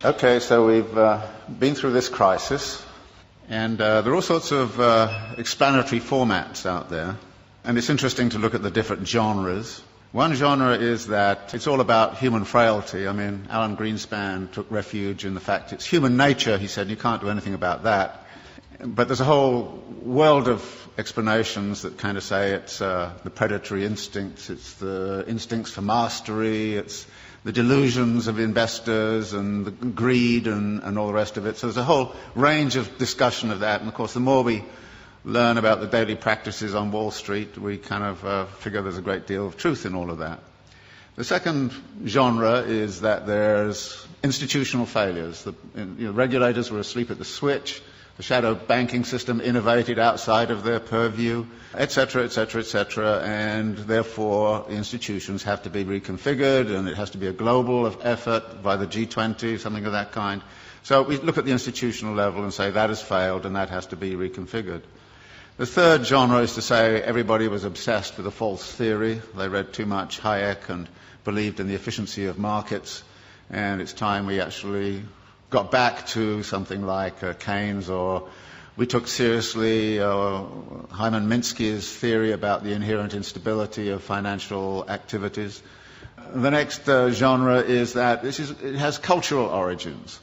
Okay, so we've been through this crisis, and there are all sorts of explanatory formats out there, and it's interesting to look at the different genres. One genre is that it's all about human frailty. I mean, Alan Greenspan took refuge in the fact it's human nature, he said, you can't do anything about that. But there's a whole world of explanations that kind of say it's the predatory instincts, it's the instincts for mastery, it's the delusions of investors and the greed and all the rest of it. So there's a whole range of discussion of that. And of course, the more we learn about the daily practices on Wall Street, we kind of figure there's a great deal of truth in all of that. The second genre is that there's institutional failures. The regulators were asleep at the switch. The shadow banking system innovated outside of their purview, etc., etc., etc., and therefore the institutions have to be reconfigured, and it has to be a global effort by the G20, something of that kind. So we look at the institutional level and say that has failed and that has to be reconfigured. The third genre is to say everybody was obsessed with a false theory. They read too much Hayek and believed in the efficiency of markets, and it's time we actually got back to something like Keynes, or we took seriously Hyman Minsky's theory about the inherent instability of financial activities. The next genre is that it has cultural origins.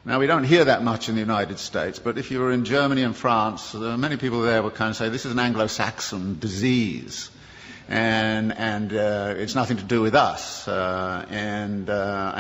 Now, we don't hear that much in the United States, but if you were in Germany and France, many people there would kind of say this is an Anglo-Saxon disease. And it's nothing to do with us. I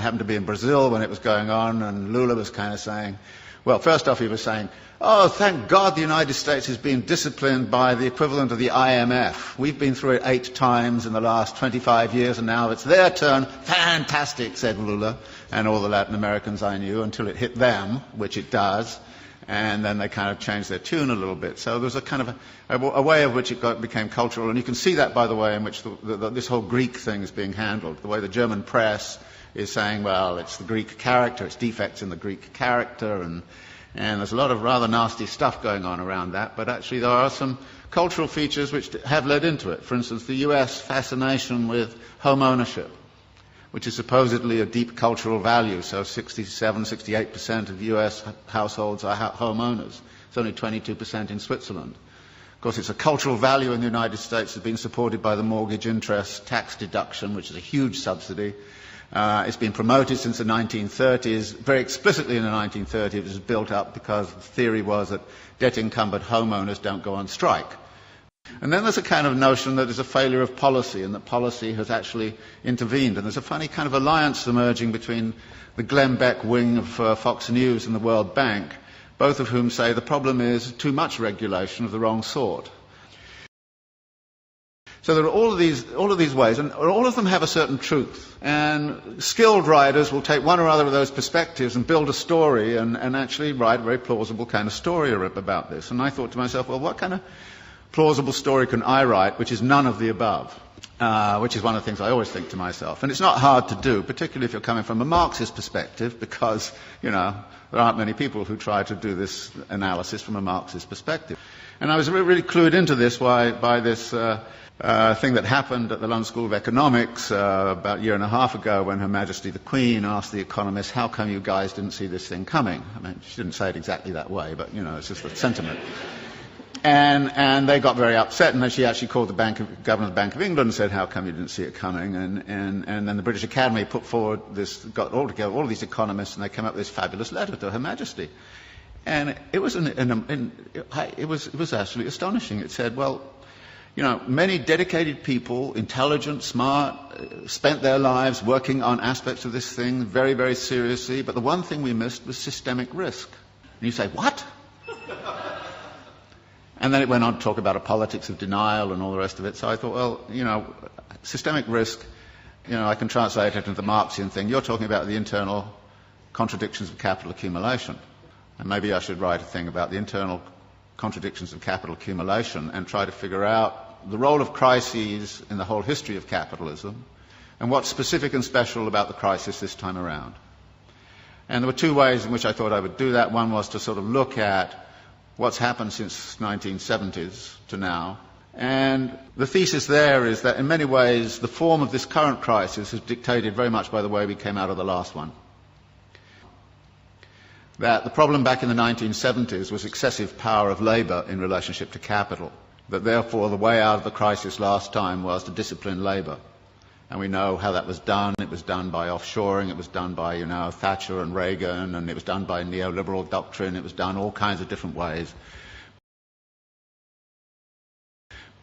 happened to be in Brazil when it was going on, and Lula was kind of saying, well, first off he was saying, oh, thank God the United States has been disciplined by the equivalent of the IMF. We've been through it 8 times in the last 25 years, and now it's their turn. Fantastic, said Lula, and all the Latin Americans I knew, until it hit them, which it does. And then they kind of changed their tune a little bit. So there's a kind of a way of which it became cultural. And you can see that by the way in which this whole Greek thing is being handled. The way the German press is saying, well, it's the Greek character, it's defects in the Greek character. And there's a lot of rather nasty stuff going on around that. But actually there are some cultural features which have led into it. For instance, the US fascination with home ownership, which is supposedly a deep cultural value. So 67, 68% of US households are homeowners. It's only 22% in Switzerland. Of course, it's a cultural value in the United States. It's been supported by the mortgage interest tax deduction, which is a huge subsidy. It's been promoted since the 1930s. Very explicitly in the 1930s, it was built up because the theory was that debt-encumbered homeowners don't go on strike. And then there's a kind of notion that there's a failure of policy, and that policy has actually intervened. And there's a funny kind of alliance emerging between the Glenn Beck wing of Fox News and the World Bank, both of whom say the problem is too much regulation of the wrong sort. So there are all of these ways, and all of them have a certain truth. And skilled writers will take one or other of those perspectives and build a story and actually write a very plausible kind of story about this. And I thought to myself, well, what kind of plausible story can I write which is none of the above, which is one of the things I always think to myself. And it's not hard to do, particularly if you're coming from a Marxist perspective, because, there aren't many people who try to do this analysis from a Marxist perspective. And I was really clued into this by this thing that happened at the London School of Economics about a year and a half ago, when Her Majesty the Queen asked the economists, how come you guys didn't see this thing coming? I mean, she didn't say it exactly that way, but, it's just the sentiment. And they got very upset, and then she actually called the Governor of the Bank of England and said, how come you didn't see it coming? And then the British Academy put forward got all together all of these economists, and they came up with this fabulous letter to Her Majesty. And it was it was absolutely astonishing. It said, well, many dedicated people, intelligent, smart, spent their lives working on aspects of this thing very, very seriously, but the one thing we missed was systemic risk. And you say, what? And then it went on to talk about a politics of denial and all the rest of it. So I thought, well, systemic risk, I can translate it into the Marxian thing. You're talking about the internal contradictions of capital accumulation. And maybe I should write a thing about the internal contradictions of capital accumulation and try to figure out the role of crises in the whole history of capitalism and what's specific and special about the crisis this time around. And there were 2 ways in which I thought I would do that. One was to sort of look at what's happened since 1970s to now. And the thesis there is that in many ways the form of this current crisis is dictated very much by the way we came out of the last one. that the problem back in the 1970s was excessive power of labour in relationship to capital, that therefore the way out of the crisis last time was to discipline labour. And we know how that was done. It was done by offshoring, it was done by, Thatcher and Reagan, and it was done by neoliberal doctrine, it was done all kinds of different ways.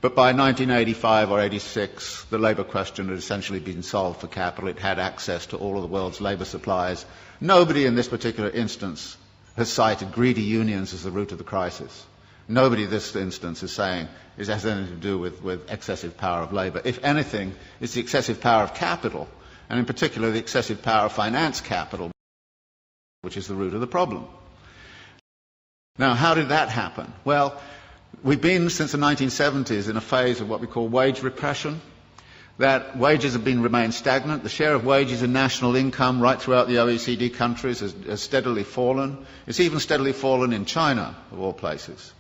But by 1985 or 86, the labour question had essentially been solved for capital. It had access to all of the world's labour supplies. Nobody in this particular instance has cited greedy unions as the root of the crisis. Nobody in this instance is saying it has anything to do with excessive power of labour. If anything, it's the excessive power of capital, and in particular the excessive power of finance capital, which is the root of the problem. Now, how did that happen? Well, we've been, since the 1970s, in a phase of what we call wage repression, that wages have remained stagnant. The share of wages in national income right throughout the OECD countries has steadily fallen. It's even steadily fallen in China, of all places.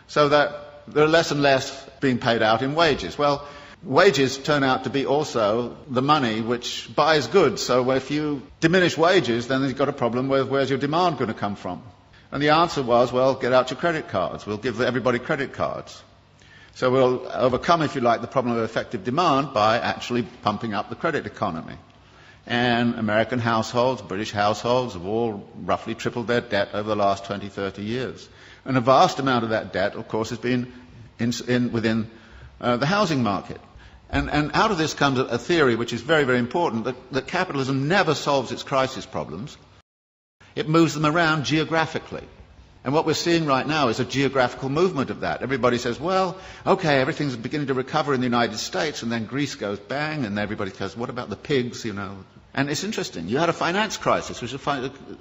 So that there are less and less being paid out in wages. Well, wages turn out to be also the money which buys goods. So if you diminish wages, then you've got a problem with where's your demand going to come from? And the answer was, well, get out your credit cards. We'll give everybody credit cards. So we'll overcome, if you like, the problem of effective demand by actually pumping up the credit economy. And American households, British households have all roughly tripled their debt over the last 20, 30 years. And a vast amount of that debt, of course, has been within the housing market. And out of this comes a theory which is very, very important, that capitalism never solves its crisis problems. It moves them around geographically. And what we're seeing right now is a geographical movement of that. Everybody says, well, okay, everything's beginning to recover in the United States, and then Greece goes bang, and everybody goes, what about the pigs, And it's interesting. You had a finance crisis, which is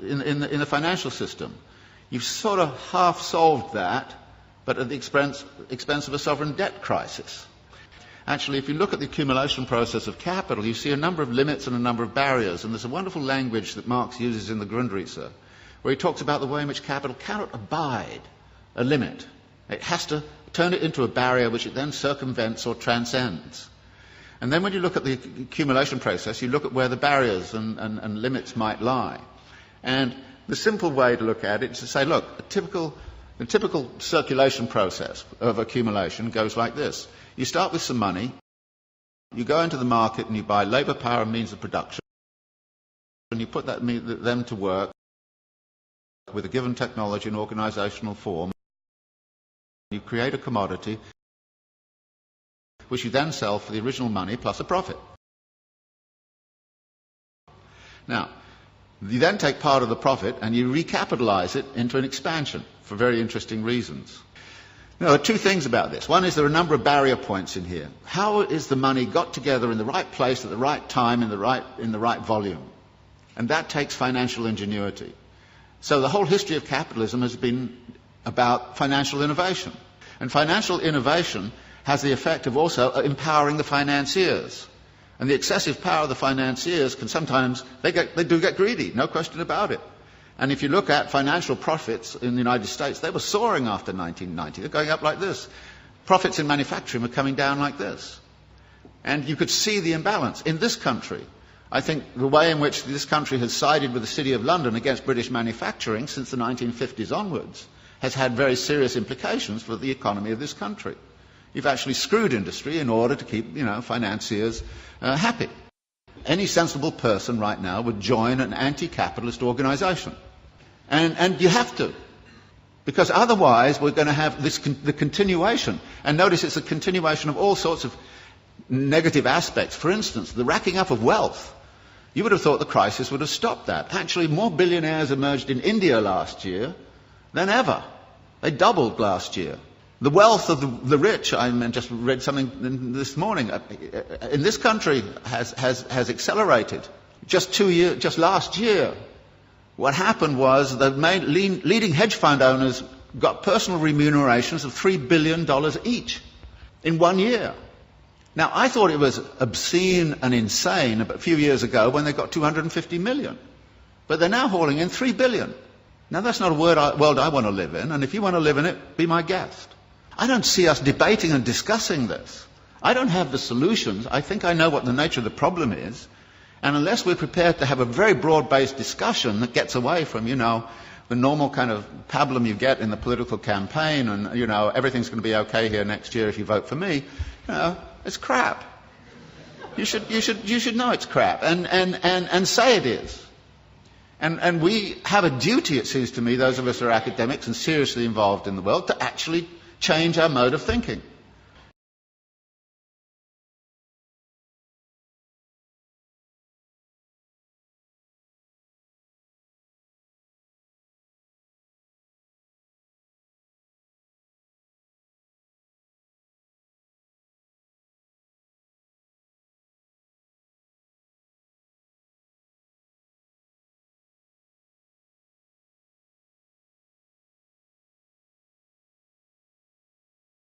in the financial system. You've sort of half solved that, but at the expense of a sovereign debt crisis. Actually, if you look at the accumulation process of capital, you see a number of limits and a number of barriers. And there's a wonderful language that Marx uses in the Grundrisse, where he talks about the way in which capital cannot abide a limit. It has to turn it into a barrier which it then circumvents or transcends. And then when you look at the accumulation process, you look at where the barriers and limits might lie. And the simple way to look at it is to say, look, the typical circulation process of accumulation goes like this. You start with some money, you go into the market and you buy labour, power and means of production, and you put them to work with a given technology and organisational form. You create a commodity which you then sell for the original money plus a profit. Now, you then take part of the profit and you recapitalise it into an expansion for very interesting reasons. Now, there are two things about this. One is there are a number of barrier points in here. How is the money got together in the right place at the right time in the right volume? And that takes financial ingenuity. So the whole history of capitalism has been about financial innovation. And financial innovation has the effect of also empowering the financiers. And the excessive power of the financiers can sometimes, they do get greedy, no question about it. And if you look at financial profits in the United States, they were soaring after 1990. They're going up like this. Profits in manufacturing were coming down like this. And you could see the imbalance. In this country, I think the way in which this country has sided with the City of London against British manufacturing since the 1950s onwards has had very serious implications for the economy of this country. You've actually screwed industry in order to keep, financiers happy. Any sensible person right now would join an anti-capitalist organisation. And you have to. Because otherwise we're going to have the continuation. And notice it's a continuation of all sorts of negative aspects. For instance, the racking up of wealth. You would have thought the crisis would have stopped that. Actually, more billionaires emerged in India last year than ever. They doubled last year. The wealth of the rich, I just read something this morning, in this country has accelerated. Just last year, what happened was the leading hedge fund owners got personal remunerations of $3 billion each in 1 year. Now, I thought it was obscene and insane a few years ago when they got 250 million. But they're now hauling in 3 billion. Now, that's not a world I want to live in, and if you want to live in it, be my guest. I don't see us debating and discussing this. I don't have the solutions. I think I know what the nature of the problem is. And unless we're prepared to have a very broad-based discussion that gets away from, the normal kind of pablum you get in the political campaign, and, you know, everything's going to be okay here next year if you vote for me, you know, it's crap. You should know it's crap, and say it is. And we have a duty, it seems to me, those of us who are academics and seriously involved in the world, to actually change our mode of thinking.